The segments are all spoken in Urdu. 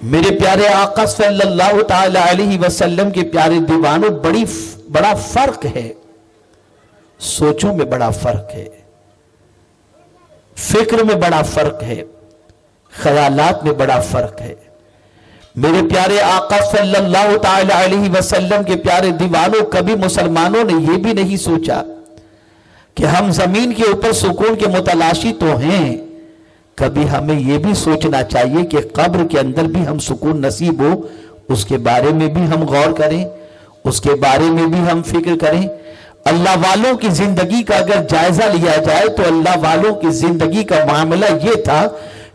میرے پیارے آقا صلی اللہ تعالی علیہ وسلم کے پیارے دیوانوں، بڑا فرق ہے، سوچوں میں بڑا فرق ہے، فکر میں بڑا فرق ہے، خیالات میں بڑا فرق ہے۔ میرے پیارے آقا صلی اللہ تعالی علیہ وسلم کے پیارے دیوانوں، کبھی مسلمانوں نے یہ بھی نہیں سوچا کہ ہم زمین کے اوپر سکون کے متلاشی تو ہیں، کبھی ہمیں یہ بھی سوچنا چاہیے کہ قبر کے اندر بھی ہم سکون نصیب ہو، اس کے بارے میں بھی ہم غور کریں، اس کے بارے میں بھی ہم فکر کریں۔ اللہ والوں کی زندگی کا اگر جائزہ لیا جائے تو اللہ والوں کی زندگی کا معاملہ یہ تھا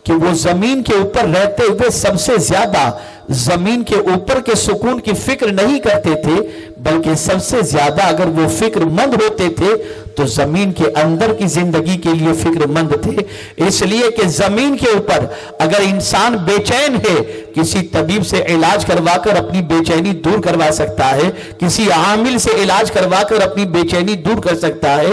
کہ وہ زمین کے اوپر رہتے ہوئے سب سے زیادہ زمین کے اوپر کے سکون کی فکر نہیں کرتے تھے، بلکہ سب سے زیادہ اگر وہ فکر مند ہوتے تھے تو زمین کے اندر کی زندگی کے لیے فکر مند تھے۔ اس لیے کہ زمین کے اوپر اگر انسان بے چین ہے، کسی طبیب سے علاج کروا کر اپنی بے چینی دور کروا سکتا ہے، کسی عامل سے علاج کروا کر اپنی بے چینی دور کر سکتا ہے،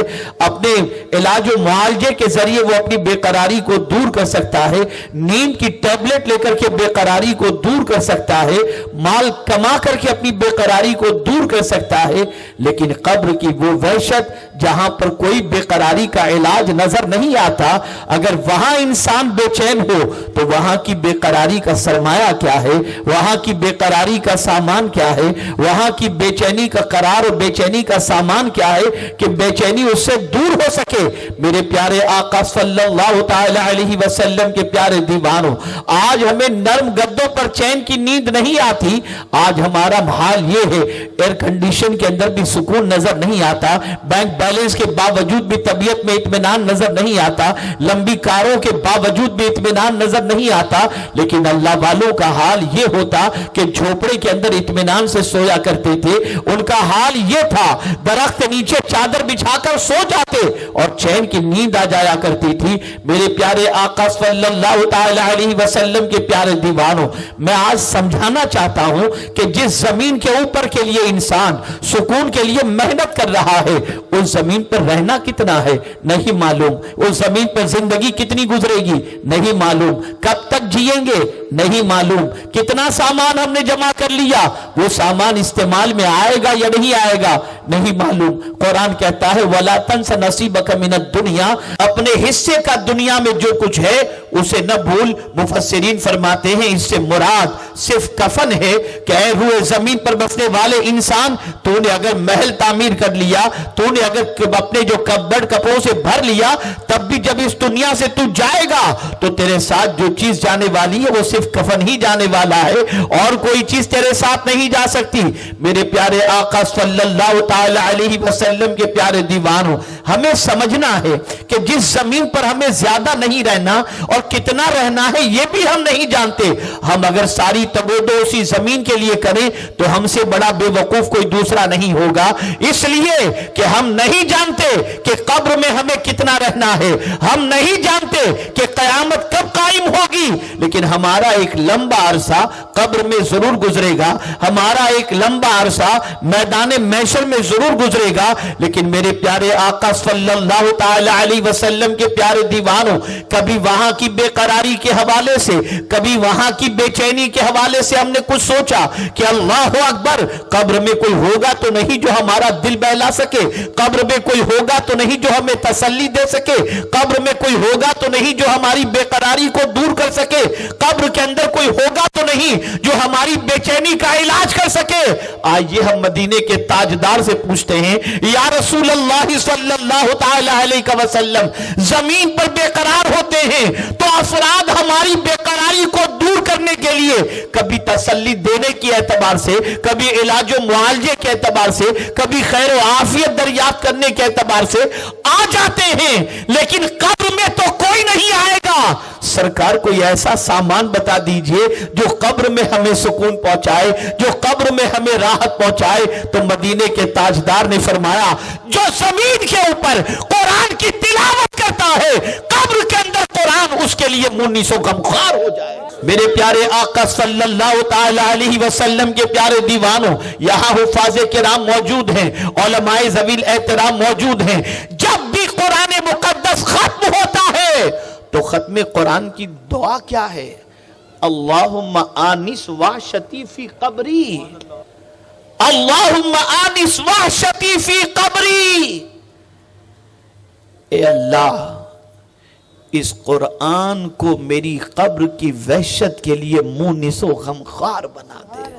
اپنے علاج و معالجے کے ذریعے وہ اپنی بے قراری کو دور کر سکتا ہے، نیند کی ٹیبلٹ لے کر کے بے قراری کو دور کر سکتا ہے، مال کما کر کے اپنی بے قراری کو دور کر سکتا ہے، لیکن قبر کی وہ وحشت جہاں پر کوئی بے قراری کا علاج نظر نہیں آتا، اگر وہاں انسان بے چین ہو تو وہاں کی بے قراری کا سرمایہ کیا ہے، وہاں کی بے قراری کا سامان کیا ہے، وہاں کی بے چینی کا قرار اور بے چینی کا سامان کیا ہے کہ بے چینی اس سے دور ہو سکے۔ میرے پیارے آقا صلی اللہ تعالی علیہ وسلم کے پیارے دیوانوں، آج ہمیں نرم گدوں پر چین کی نیند نہیں آتی، آج ہمارا حال یہ ہے، ایئر کنڈیشن کے اندر بھی سکون نظر نہیں آتا، بینک بیلنس کے باوجود بھی طبیعت میں اطمینان نظر نہیں آتا، لمبی کاروں کے باوجود بھی اطمینان نظر نہیں آتا، لیکن اللہ والوں کا حال یہ ہوتا کہ جھوپڑے کے اندر اطمینان سے سویا کرتے تھے، ان کا حال یہ تھا درخت نیچے چادر بچھا کر سو جاتے اور چین کی نیند آ جایا کرتی تھی۔ میرے پیارے آقا صلی اللہ تعالی علیہ وسلم کے پیارے دیوانوں، میں آج سمجھانا چاہتا ہوں کہ جس زمین کے اوپر کے لیے انسان سکون کے لیے محنت کر رہا ہے، اس زمین پر رہنا کتنا ہے نہیں معلوم، اس زمین پر زندگی کتنی گزرے گی نہیں معلوم، کب تک جئیں گے نہیں معلوم، کتنا سامان ہم نے جمع کر لیا، وہ سامان استعمال میں آئے گا یا نہیں آئے گا نہیں معلوم۔ قرآن کہتا ہے وَلَا تَنْسَ نَصِيبَكَ مِنَ الدُّنْيَا، اپنے حصے کا دنیا میں جو کچھ ہے اسے نہ بھول۔ مفسرین فرماتے ہیں اس سے مراد صرف کفن ہے کہ اے روئے زمین پر بسنے والے انسان، تو نے اگر محل تعمیر کر لیا، تو نے اگر اپنے جو کپبرڈ کپڑوں سے بھر لیا، تب بھی جب اس دنیا سے تو جائے گا تو تیرے ساتھ جو چیز جانے والی ہے وہ صرف کفن ہی جانے والا ہے، اور کوئی چیز تیرے ساتھ نہیں جا سکتی۔ میرے پیارے آقا صلی اللہ تعالی علیہ وسلم کے پیارے دیوانوں، ہمیں سمجھنا ہے کہ جس زمین پر ہمیں زیادہ نہیں رہنا اور کتنا رہنا ہے یہ بھی ہم نہیں جانتے، ہم اگر ساری تبودو اسی زمین کے لیے کریں تو ہم سے بڑا بے وقوف کوئی دوسرا نہیں ہوگا، اس لیے کہ ہم نہیں جانتے کہ قبر میں ہمیں کتنا رہنا ہے، ہم نہیں جانتے کہ قیامت کب قائم ہوگی، لیکن ہمارا ایک لمبا عرصہ قبر میں ضرور گزرے گا، ہمارا ایک لمبا عرصہ میدان محشر میں ضرور گزرے گا۔ لیکن میرے پیارے آقا صلی اللہ تعالی علیہ وسلم کے پیارے دیوانوں، کبھی وہاں کی بے قراری کے حوالے سے، کبھی وہاں کی بے چینی کے حوالے سے ہم نے کچھ سوچا کہ اللہ اکبر، قبر میں کوئی ہوگا تو نہیں جو ہمارا دل بہلا سکے، قبر میں کوئی ہوگا تو نہیں جو ہمیں تسلی دے سکے، قبر میں کوئی ہوگا تو نہیں جو ہماری بے قراری کو دور کر سکے، قبر کے اندر کوئی ہوگا تو نہیں جو ہماری بے چینی کا علاج کر سکے۔ آئیے ہم مدینے کے تاجدار سے پوچھتے ہیں یا رسول اللہ صلی اللہ تعالی علیہ وسلم، زمین پر بے قرار ہوتے ہیں تو افراد ہماری بے قراری کو دور کرنے کے لیے کبھی تسلی دینے کے اعتبار سے، کبھی علاج و معالجے کے اعتبار سے، کبھی خیر و عافیت دریافت کرنے کے اعتبار سے آ جاتے ہیں، لیکن قبر میں تو کوئی نہیں آئے گا۔ سرکار کوئی ایسا سامان بتا دیجئے جو قبر میں ہمیں سکون پہنچائے، جو قبر میں ہمیں راحت پہنچائے۔ تو مدینے کے تاجدار نے فرمایا جو زمین کے اوپر قرآن کی تلاوت کرتا ہے، قبر کے اندر قرآن اس کے لیے مونس و غمخوار ہو جائے۔ میرے پیارے آقا صلی اللہ تعالی علیہ وسلم کے پیارے دیوانوں، یہاں حفاظ کرام موجود ہیں، علماء ذوی احترام موجود ہیں، جب بھی قرآن مقدس ختم ہوتا ہے تو ختم قرآن کی دعا کیا ہے؟ اللہم آنس وحشتی فی قبری، اللہم آنس وحشتی فی قبری، اے اللہ اس قرآن کو میری قبر کی وحشت کے لیے مونس و غمخوار بنا دے۔